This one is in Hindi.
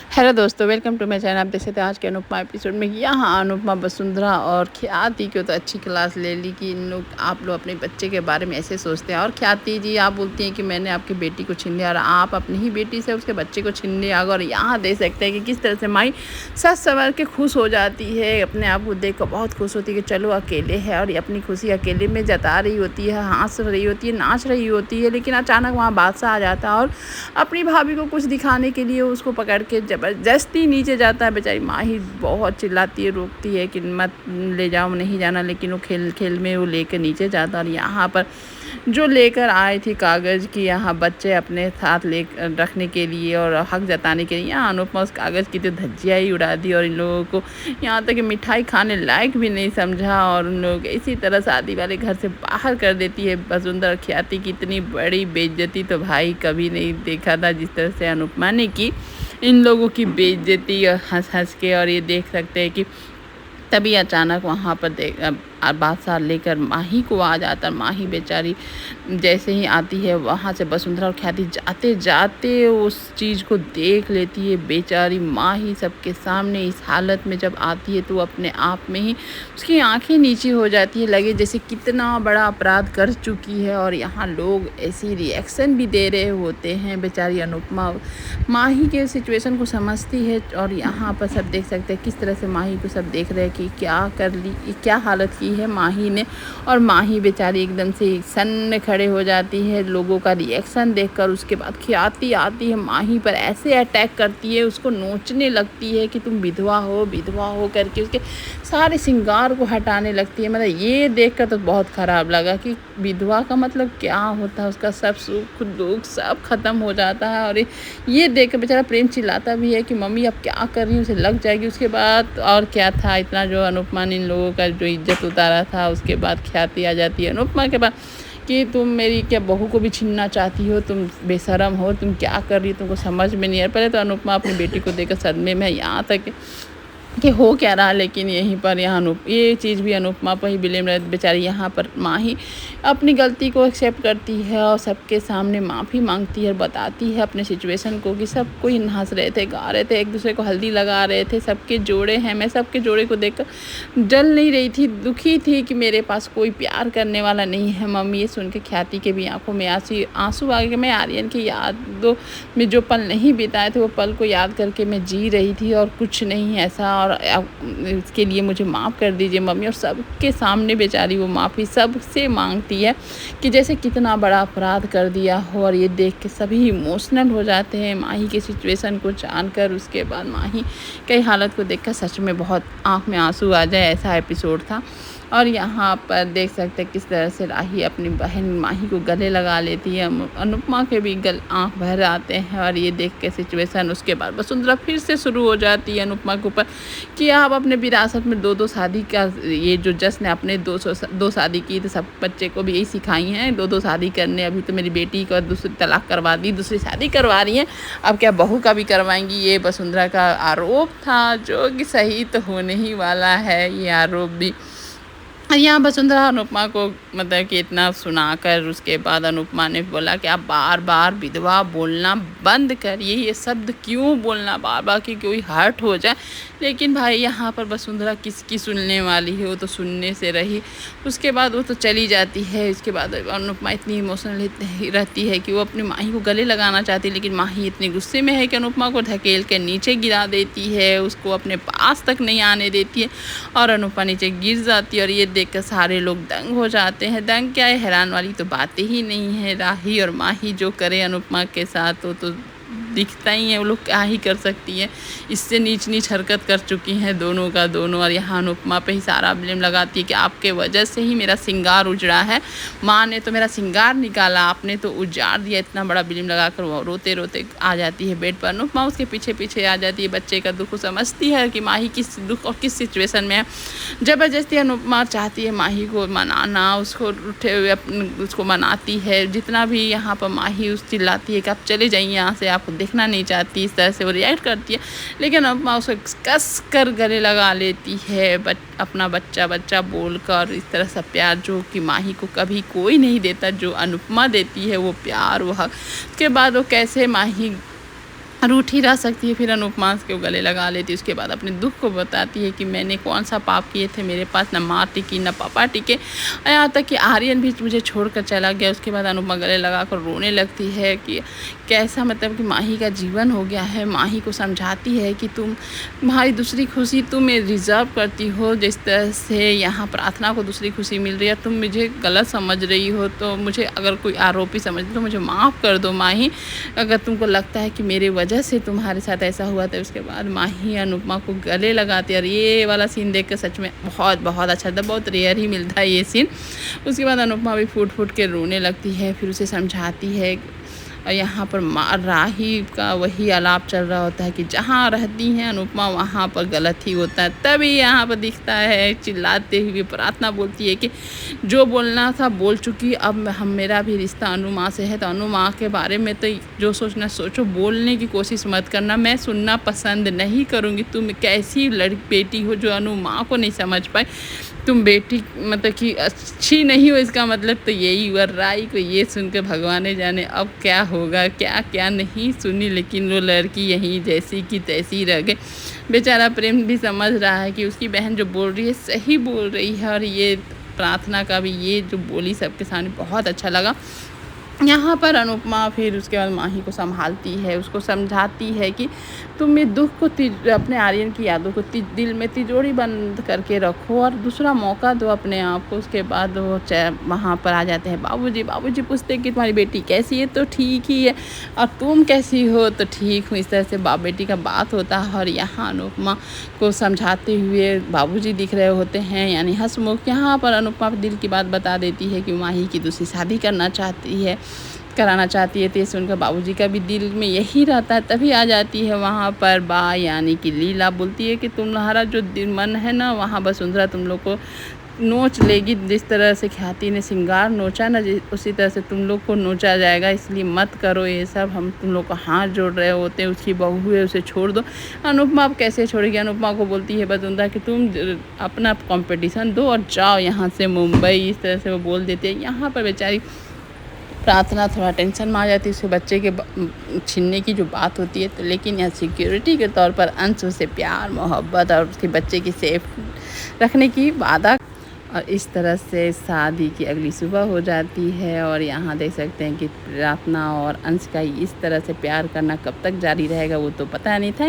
हेलो दोस्तों, वेलकम टू माय चैनल। आप देख सकते हैं आज के अनुपमा एपिसोड में यहाँ अनुपमा, वसुंधरा और ख्याति को तो अच्छी क्लास ले ली कि इन लोग आप लोग अपने बच्चे के बारे में ऐसे सोचते हैं। और ख्याति जी आप बोलती हैं कि मैंने आपकी बेटी को छीन लिया और आप अपनी ही बेटी से उसके बच्चे को छीन लिया। और यहाँ देख सकते हैं कि किस तरह से माई सच संवर के खुश हो जाती है, अपने आप को देख कर बहुत खुश होती है कि चलो अकेले है, और ये अपनी खुशी अकेले में जता रही होती है, हंस रही होती है, नाच रही होती है। लेकिन अचानक वहाँ बादशाह आ जाता है और अपनी भाभी को कुछ दिखाने के लिए उसको पकड़ के ज़बरदस्ती नीचे जाता है। बेचारी माही बहुत चिल्लाती है, रोकती है कि मत ले जाओ, नहीं जाना, लेकिन वो खेल खेल में वो लेकर नीचे जाता। और यहाँ पर जो लेकर आई थी कागज़ की यहाँ बच्चे अपने साथ ले रखने के लिए और हक जताने के लिए, यहाँ अनुपमा उस कागज़ की तो धज्जियाँ ही उड़ा दी और इन लोगों को यहाँ तक कि मिठाई खाने लायक भी नहीं समझा। और उन लोग इसी तरह शादी वाले घर से बाहर कर देती है। वसुंधरा ख्याति की इतनी बड़ी बेइज्जती तो भाई कभी नहीं देखा था जिस तरह से अनुपमा ने की इन लोगों की बेइज्जती, और हंस हंस के। और ये देख सकते हैं कि तभी अचानक वहाँ पर बादशाह लेकर माही को आ जाता। माही बेचारी जैसे ही आती है वहाँ से वसुंधरा और ख्याति जाते जाते उस चीज़ को देख लेती है। बेचारी माही सबके सामने इस हालत में जब आती है तो अपने आप में ही उसकी आंखें नीची हो जाती है, लगे जैसे कितना बड़ा अपराध कर चुकी है। और यहाँ लोग ऐसी रिएक्शन भी दे रहे होते हैं। बेचारी अनुपमा माही के सिचुएशन को समझती है और यहाँ पर सब देख सकते हैं किस तरह से माही को सब देख रहे हैं कि क्या कर ली, क्या हालत की है माही ने। और माही बेचारी एकदम से सन्न खड़े हो जाती है लोगों का रिएक्शन देखकर। उसके बाद ख्याति आती है माही पर, ऐसे अटैक करती है, उसको नोचने लगती है कि तुम विधवा हो करके उसके सारे श्रृंगार को हटाने लगती है। मतलब ये देखकर तो बहुत ख़राब लगा कि विधवा का मतलब क्या होता है, उसका सब सुख दुख सब खत्म हो जाता है। और ये देख कर बेचारा प्रेम चिल्लाता भी है कि मम्मी अब क्या कर रही हूँ, उसे लग जाएगी। उसके बाद और क्या था, इतना जो अनुपमा ने इन लोगों का जो इज्जत उतारा था, उसके बाद ख्याति आ जाती है अनुपमा के पास कि तुम मेरी क्या बहू को भी छीनना चाहती हो, तुम बेशरम हो, तुम क्या कर रही हो, तुमको समझ में नहीं आ रहा। पहले तो अनुपमा अपनी बेटी को देखकर सदमे में, यहाँ तक कि हो क्या रहा। लेकिन यहीं पर यहाँ ये चीज़ भी अनुपमा पर ही ब्लेम रहे। बेचारी यहाँ पर माही अपनी गलती को एक्सेप्ट करती है और सबके सामने माफ़ी मांगती है, बताती है अपने सिचुएशन को कि सब कोई हंस रहे थे, गा रहे थे, एक दूसरे को हल्दी लगा रहे थे, सबके जोड़े हैं। मैं सबके जोड़े को देखकर जल नहीं रही थी, दुखी थी कि मेरे पास कोई प्यार करने वाला नहीं है। मम्मी ये सुन के ख्याति के भी आंखों में आंसू आ गए। मैं आर्यन की यादों में जो पल नहीं बिताए थे वो पल को याद करके मैं जी रही थी और कुछ नहीं ऐसा, और इसके लिए मुझे माफ़ कर दीजिए मम्मी। और सबके सामने बेचारी वो माफ़ी सबसे मांगती है कि जैसे कितना बड़ा अपराध कर दिया हो। और ये देख के सभी इमोशनल हो जाते हैं माही की सिचुएशन को जानकर। उसके बाद माही कई हालत को देखकर सच में बहुत आँख में आंसू आ जाए, ऐसा एपिसोड था। और यहाँ पर देख सकते हैं किस तरह से राही अपनी बहन माही को गले लगा लेती है। अनुपमा के भी आँख भर आते हैं। और ये देख के सिचुएशन उसके बाद वसुंधरा फिर से शुरू हो जाती है अनुपमा के ऊपर कि आप अपने विरासत में दो शादी का ये जो जश्न अपने दो शादी की, तो सब बच्चे को भी यही सिखाई हैं, दो शादी करने। अभी तो मेरी बेटी को दूसरी तलाक करवा दी, दूसरी शादी करवा रही हैं, अब क्या बहू का भी करवाएंगी। ये वसुंधरा का आरोप था जो कि सही तो होने ही वाला है ये आरोप भी। यहाँ वसुंधरा अनुपमा को मतलब कि इतना सुनाकर उसके बाद अनुपमा ने बोला कि आप बार बार विधवा बोलना बंद करिए, ये शब्द क्यों बोलना बार बार कि कोई हर्ट हो जाए। लेकिन भाई यहाँ पर वसुंधरा किसकी सुनने वाली है, वो तो सुनने से रही। उसके बाद वो तो चली जाती है। उसके बाद अनुपमा इतनी इमोशनल रहती है कि वो अपनी माही को गले लगाना चाहती है, लेकिन माही इतनी गुस्से में है कि अनुपमा को धकेल के नीचे गिरा देती है, उसको अपने पास तक नहीं आने देती है और अनुपमा नीचे गिर जाती है। और ये देखकर सारे लोग दंग हो जाते हैं। दंग क्या है, हैरान वाली तो बातें ही नहीं है। राही और माही जो करे अनुपमा के साथ वो तो दिखता ही है, वो लोग क्या ही कर सकती है। इससे नीच नीच हरकत कर चुकी हैं दोनों का दोनों। और यहाँ अनुपमा पे ही सारा ब्लेम लगाती है कि आपके वजह से ही मेरा सिंगार उजड़ा है, माँ ने तो मेरा सिंगार निकाला, आपने तो उजाड़ दिया। इतना बड़ा ब्लेम लगाकर वो रोते रोते आ जाती है बेड पर। अनुपमा उसके पीछे पीछे आ जाती है, बच्चे का दुख समझती है कि माही किस दुख और किस सिचुएशन में है। ज़बरदस्ती अनुपमा चाहती है माही को मनाना, उसको उठे हुए उसको मनाती है। जितना भी यहाँ पर माही उस चिल्लाती है कि आप चले जाइए यहाँ से, आपको देखना नहीं चाहती, इस तरह से वो रिएक्ट करती है। लेकिन अनुपमा उसे कस कर गले लगा लेती है, अपना बच्चा बच्चा बोलकर। इस तरह से प्यार जो कि माही को कभी कोई नहीं देता, जो अनुपमा देती है वो प्यार वो हक। उसके बाद वो कैसे माही रूठ ही रह सकती है। फिर अनुपमा के गले लगा लेती है। उसके बाद अपने दुख को बताती है कि मैंने कौन सा पाप किए थे, मेरे पास ना माँ टिकी ना पापा टिके, यहाँ तक कि आर्यन भी मुझे छोड़कर चला गया। उसके बाद अनुपमा गले लगाकर रोने लगती है कि कैसा मतलब कि माही का जीवन हो गया है। माही को समझाती है कि तुम्हारी दूसरी खुशी तुम रिजर्व करती हो, जिस तरह से यहाँ प्रार्थना को दूसरी खुशी मिल रही है, तुम मुझे गलत समझ रही हो। तो मुझे अगर कोई आरोपी समझ तो मुझे माफ़ कर दो माही, अगर तुमको लगता है कि मेरे वजह से तुम्हारे साथ ऐसा हुआ था। उसके बाद माही अनुपमा को गले लगाती है और ये वाला सीन देख कर सच में बहुत बहुत अच्छा था। बहुत रेयर ही मिलता है ये सीन। उसके बाद अनुपमा भी फूट फूट के रोने लगती है। फिर उसे समझाती है और यहाँ पर राही का वही आलाप चल रहा होता है कि जहाँ रहती हैं अनुपमा वहाँ पर गलत ही होता है। तभी यहाँ पर दिखता है चिल्लाते हुए प्रार्थना बोलती है कि जो बोलना था बोल चुकी, अब हम मेरा भी रिश्ता अनु माँ से है, तो अनु माँ के बारे में तो जो सोचना सोचो, बोलने की कोशिश मत करना, मैं सुनना पसंद नहीं करूँगी। तुम कैसी बेटी हो जो अनु माँ को नहीं समझ पाई, तुम बेटी मतलब कि अच्छी नहीं हो, इसका मतलब तो यही हुआ। राई को ये सुनकर भगवान जाने अब क्या होगा, क्या क्या नहीं सुनी, लेकिन वो लड़की यहीं जैसी की तैसी रह गई। बेचारा प्रेम भी समझ रहा है कि उसकी बहन जो बोल रही है सही बोल रही है, और ये प्रार्थना का भी ये जो बोली सबके सामने बहुत अच्छा लगा। यहाँ पर अनुपमा फिर उसके बाद माही को संभालती है, उसको समझाती है कि तुम ये दुख को अपने आर्यन की यादों को दिल में तिजोरी बंद करके रखो और दूसरा मौका दो अपने आप को। उसके बाद वो वहाँ पर आ जाते हैं बाबूजी। बाबूजी पूछते हैं कि तुम्हारी बेटी कैसी है, तो ठीक ही है, और तुम कैसी हो, तो ठीक हूँ। इस तरह से बाप बेटी का बात होता है। और यहाँ अनुपमा को समझाते हुए बाबूजी दिख रहे होते हैं, यानी हंसमुख। यहाँ पर अनुपमा दिल की बात बता देती है कि माही की दूसरी शादी कराना चाहती है। तो ये सुनकर बाबूजी का भी दिल में यही रहता है। तभी आ जाती है वहाँ पर यानी कि लीला। बोलती है कि तुम्हारा जो मन है ना, वहाँ वसुंधरा तुम लोग को नोच लेगी। जिस तरह से ख्याति ने श्रृंगार नोचा ना, उसी तरह से तुम लोग को नोचा जाएगा। इसलिए मत करो ये सब, हम तुम लोग को हाथ जोड़ रहे होते हैं। उसकी बहू है, उसे छोड़ दो। अनुपमा अब कैसे छोड़ेगी। अनुपमा को बोलती है वसुंधरा कि तुम अपना कंपटीशन दो और जाओ यहाँ से मुंबई। इस तरह से वो बोल देती है। यहाँ पर बेचारी प्रार्थना थोड़ा टेंशन में आ जाती है, उसके बच्चे के छीनने की जो बात होती है। तो लेकिन यहाँ सिक्योरिटी के तौर पर अंश उसे प्यार मोहब्बत और उसके बच्चे की सेफ रखने की वादा। और इस तरह से शादी की अगली सुबह हो जाती है। और यहाँ देख सकते हैं कि प्रार्थना और अंश का इस तरह से प्यार करना कब तक जारी रहेगा वो तो पता नहीं था।